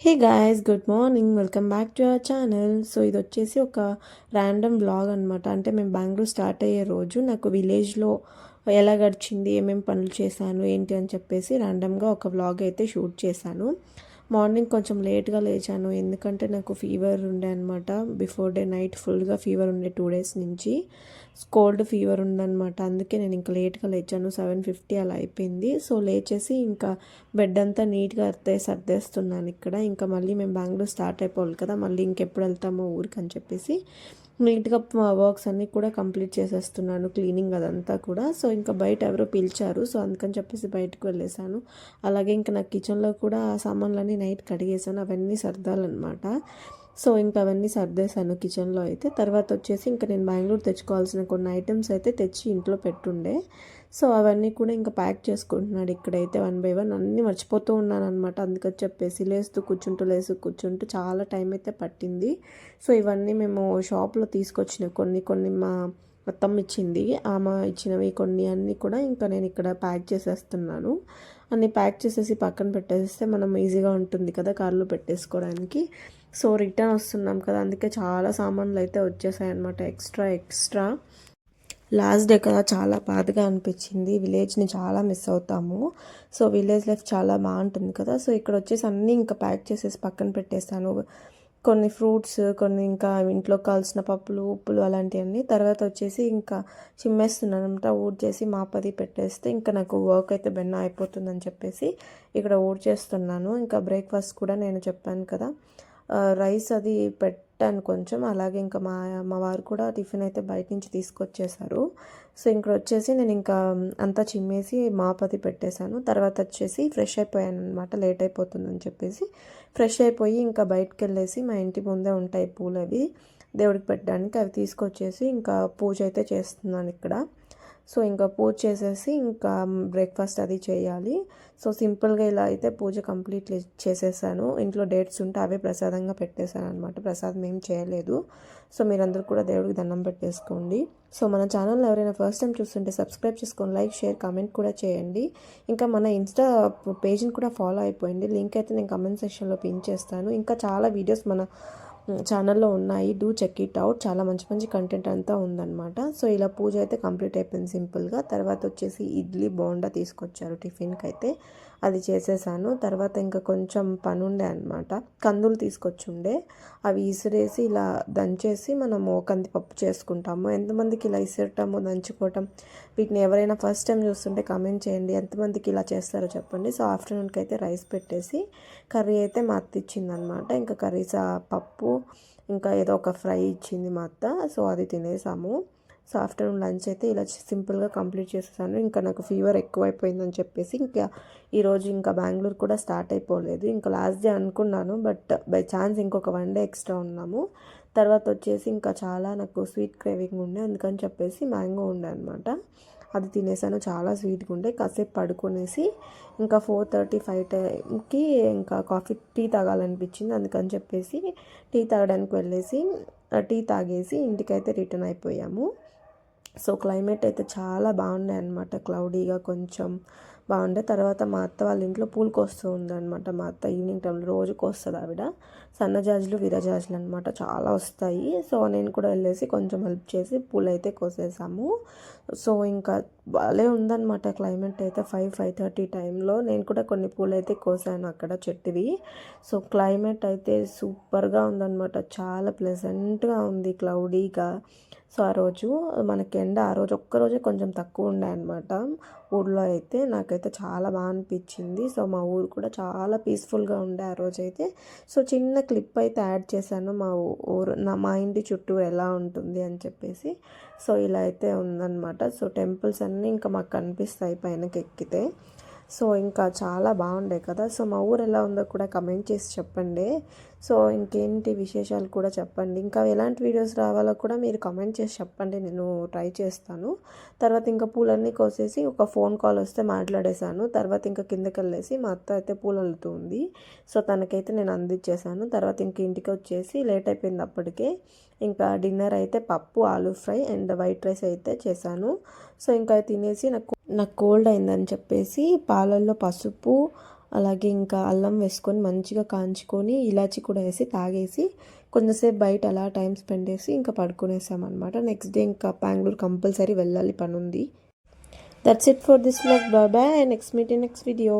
Hey guys, good morning. Welcome back to our channel. So ఇది వచ్చేసి ఒక random vlog అనమాట. అంటే మేము బెంగళూరు స్టార్ట్ అయ్యే రోజు నాకు విలేజ్లో ఎలా గడిచింది, ఏమేమి పనులు చేశాను ఏంటి అని చెప్పేసి ర్యాండమ్గా ఒక వ్లాగ్ అయితే షూట్ చేశాను. మార్నింగ్ కొంచెం లేట్గా లేచాను, ఎందుకంటే నాకు ఫీవర్ ఉండే అనమాట. బిఫోర్ డే నైట్ ఫుల్గా ఫీవర్ ఉండే 2 days నుంచి కోల్డ్ ఫీవర్ ఉందన్నమాట. అందుకే నేను ఇంకా లేట్గా లేచాను. 7:50 అలా అయిపోయింది. సో లేచేసి ఇంకా బెడ్ అంతా నీట్గా సర్దేస్తున్నాను ఇక్కడ. ఇంకా మళ్ళీ మేము బెంగళూరు స్టార్ట్ అయిపోవాలి కదా, మళ్ళీ ఇంకెప్పుడు వెళ్తామో ఊరికి అని చెప్పేసి నీట్గా వర్క్స్ అన్నీ కూడా కంప్లీట్ చేసేస్తున్నాను, క్లీనింగ్ అదంతా కూడా. సో ఇంకా బయట ఎవరో పిలిచారు, సో అందుకని చెప్పేసి బయటకు వెళ్ళేసాను. అలాగే ఇంకా నా కిచెన్లో కూడా సామాన్లన్నీ నైట్ కడిగేసాను, అవన్నీ సర్దాలన్నమాట. సో ఇంకా అవన్నీ సర్దేశాను కిచెన్లో అయితే. తర్వాత వచ్చేసి ఇంకా నేను బెంగళూరు తెచ్చుకోవాల్సిన కొన్ని ఐటమ్స్ అయితే తెచ్చి ఇంట్లో పెట్టుండే. సో అవన్నీ కూడా ఇంకా ప్యాక్ చేసుకుంటున్నాడు ఇక్కడైతే 1 by 1. అన్నీ మర్చిపోతూ ఉన్నాను అనమాట. అందుకని చెప్పేసి లేస్తూ కూర్చుంటూ చాలా టైం అయితే పట్టింది. సో ఇవన్నీ మేము షాప్లో తీసుకొచ్చిన కొన్ని మా అత్తమ్మ ఇచ్చింది, ఆమె ఇచ్చినవి కొన్ని అన్నీ కూడా ఇంకా నేను ఇక్కడ ప్యాక్ చేసేస్తున్నాను. అన్నీ ప్యాక్ చేసేసి పక్కన పెట్టేస్తే మనం ఈజీగా ఉంటుంది కదా కార్లో పెట్టేసుకోవడానికి. సో రిటర్న్ వస్తున్నాం కదా, అందుకే చాలా సామాన్లు అయితే వచ్చేసాయి అనమాట, ఎక్స్ట్రా. లాస్ట్ డే కదా, చాలా బాధగా అనిపించింది. విలేజ్ని చాలా మిస్ అవుతాము. సో విలేజ్ లైఫ్ చాలా బాగుంటుంది కదా. సో ఇక్కడ వచ్చేసి అన్నీ ఇంకా ప్యాక్ చేసేసి పక్కన పెట్టేస్తాను. కొన్ని ఫ్రూట్స్, కొన్ని ఇంకా ఇంట్లో కావాల్సిన పప్పులు ఉప్పులు అలాంటివన్నీ. తర్వాత వచ్చేసి ఇంకా చిమ్మేస్తున్నాను అనమాట. ఊడ్చేసి మాపది పెట్టేస్తే ఇంకా నాకు వర్క్ అయితే బెన్న అయిపోతుందని చెప్పేసి ఇక్కడ ఊడ్చేస్తున్నాను. ఇంకా బ్రేక్ఫాస్ట్ కూడా నేను చెప్పాను కదా, రైస్ అది పెట్టాను కొంచెం. అలాగే ఇంకా మా వారు కూడా టిఫిన్ అయితే బయట నుంచి తీసుకొచ్చేసారు. సో ఇక్కడ వచ్చేసి నేను ఇంకా అంతా చిమ్మేసి మాపది పెట్టేశాను. తర్వాత వచ్చేసి ఫ్రెష్ అయిపోయాను అనమాట, లేట్ అయిపోతుందని చెప్పేసి ఫ్రెష్ అయిపోయి ఇంకా బయటకు వెళ్ళేసి మా ఇంటి ముందే ఉంటాయి పూలు, అవి దేవుడికి పెట్టడానికి అవి తీసుకొచ్చేసి ఇంకా పూజ అయితే చేస్తున్నాను ఇక్కడ. సో ఇంకా పూజ చేసేసి ఇంకా బ్రేక్ఫాస్ట్ అది చేయాలి. సో సింపుల్గా ఇలా అయితే పూజ కంప్లీట్ చేసేసాను. ఇంట్లో డేట్స్ ఉంటే అవే ప్రసాదంగా పెట్టేశాను అనమాట, ప్రసాదం ఏం చేయలేదు. సో మీరందరూ కూడా దేవుడికి దండం పెట్టేసుకోండి. సో మన ఛానల్లో ఎవరైనా ఫస్ట్ టైం చూస్తుంటే సబ్స్క్రైబ్ చేసుకొని లైక్, షేర్, కామెంట్ కూడా చేయండి. ఇంకా మన ఇన్స్టా పేజ్ని కూడా ఫాలో అయిపోయింది. లింక్ అయితే నేను కమెంట్ సెక్షన్లో పిన్ చేస్తాను. ఇంకా చాలా వీడియోస్ మన ఛానల్లో ఉన్నాయి, డూ చెక్ ఇట్ అవుట్. చాలా మంచి మంచి కంటెంట్ అంతా ఉందన్నమాట. సో ఇలా పూజ అయితే కంప్లీట్ అయిపోయింది సింపుల్గా. తర్వాత వచ్చేసి ఇడ్లీ బోండా తీసుకొచ్చారు టిఫిన్కి అయితే, అది చేసేసాను. తర్వాత ఇంకా కొంచెం పని ఉండే అనమాట, కందులు తీసుకొచ్చుండే, అవి ఇసిరేసి ఇలా దంచేసి మనము కందిపప్పు చేసుకుంటాము. ఎంతమందికి ఇలా ఇసిరటము దంచుకోవటం, వీటిని ఎవరైనా ఫస్ట్ టైం చూస్తుంటే కామెంట్ చేయండి, ఎంతమందికి ఇలా చేస్తారో చెప్పండి. సో ఆఫ్టర్నూన్కి అయితే రైస్ పెట్టేసి కర్రీ అయితే మా అత్త ఇచ్చిందనమాట. ఇంకా కర్రీస్ పప్పు ఇంకా ఏదో ఒక ఫ్రై ఇచ్చింది మా అత్త. సో అది తినేసాము. సో ఆఫ్టర్నూన్ లంచ్ అయితే ఇలా సింపుల్గా కంప్లీట్ చేసేసాను. ఇంకా నాకు ఫీవర్ ఎక్కువైపోయిందని చెప్పేసి ఇంకా ఈరోజు ఇంకా బెంగళూరు కూడా స్టార్ట్ అయిపోలేదు. ఇంకా లాస్ట్ డే అనుకున్నాను, బట్ బై ఛాన్స్ ఇంకొక 1 day ఎక్స్ట్రా ఉన్నాము. తర్వాత వచ్చేసి ఇంకా చాలా నాకు స్వీట్ క్రేవింగ్ ఉండే, అందుకని చెప్పేసి మ్యాంగో ఉండే అనమాట, అది తినేసాను. చాలా స్వీట్గా ఉండే. కాసేపు పడుకునేసి ఇంకా 4:30-5 టైంకి ఇంకా టీ తాగాలనిపించింది, అందుకని చెప్పేసి టీ తాగడానికి వెళ్ళేసి టీ తాగేసి ఇంటికైతే రిటర్న్ అయిపోయాము. సో క్లైమేట్ అయితే చాలా బాగుండే అనమాట, క్లౌడీగా కొంచెం బాగుండే. తర్వాత మా అత్త వాళ్ళ ఇంట్లో పూలు కోస్తూ ఉందన్నమాట. మా అత్త ఈవినింగ్ టైంలో రోజు కోస్తుంది ఆవిడ. సన్నజాజులు, విరజాజులు అనమాట, చాలా వస్తాయి. సో నేను కూడా వెళ్ళేసి కొంచెం హెల్ప్ చేసి పూలు అయితే కోసేసాము. సో ఇంకా భలే ఉందన్నమాట క్లైమేట్ అయితే. 5:30 టైంలో నేను కూడా కొన్ని పూలు అయితే కోసాను అక్కడ చెట్టువి. సో క్లైమేట్ అయితే సూపర్గా ఉందన్నమాట, చాలా ప్లెజెంట్గా ఉంది, క్లౌడీగా. సో ఆ రోజు మనకి ఎండ ఆ రోజు ఒక్కరోజే కొంచెం తక్కువ ఉండే అనమాట ఊళ్ళో అయితే. నాకైతే చాలా బాగా అనిపించింది. సో మా ఊరు కూడా చాలా పీస్ఫుల్గా ఉండే ఆ రోజైతే. సో చిన్న క్లిప్ అయితే యాడ్ చేశాను, మా ఇంటి చుట్టూ ఎలా ఉంటుంది అని చెప్పేసి. సో ఇలా అయితే ఉందన్నమాట. సో టెంపుల్స్ అన్నీ ఇంకా మాకు కనిపిస్తాయి పైనకి ఎక్కితే. సో ఇంకా చాలా బాగుండే కదా. సో మా ఊరు ఎలా ఉందో కూడా కమెంట్ చేసి చెప్పండి. సో ఇంకేంటి విశేషాలు కూడా చెప్పండి. ఇంకా ఎలాంటి వీడియోస్ రావాలో కూడా మీరు కమెంట్ చేసి చెప్పండి, నేను ట్రై చేస్తాను. తర్వాత ఇంకా పూలన్నీ కోసేసి ఒక ఫోన్ కాల్ వస్తే మాట్లాడేశాను. తర్వాత ఇంకా కిందకి వెళ్ళేసి మా అత్త అయితే పూలు అల్లుతుంది. సో తనకైతే నేను అందించేశాను. తర్వాత ఇంక ఇంటికి వచ్చేసి లేట్ అయిపోయింది అప్పటికే. ఇంకా డిన్నర్ అయితే పప్పు, aloo fry and white rice అయితే చేశాను. సో ఇంకా తినేసి నాకు కోల్డ్ అయిందని చెప్పేసి పాలల్లో పసుపు అలాగే ఇంకా అల్లం వేసుకొని మంచిగా కాంచుకొని ఇలాచి కూడా వేసి తాగేసి కొంచెంసేపు బయట అలా టైం స్పెండ్ చేసి ఇంకా పడుకునేసామన్నమాట. నెక్స్ట్ డే ఇంకా బెంగళూరు కంపల్సరీ వెళ్ళాలి, పని ఉంది. That's it for this vlog. Bye bye. Next meet in next video.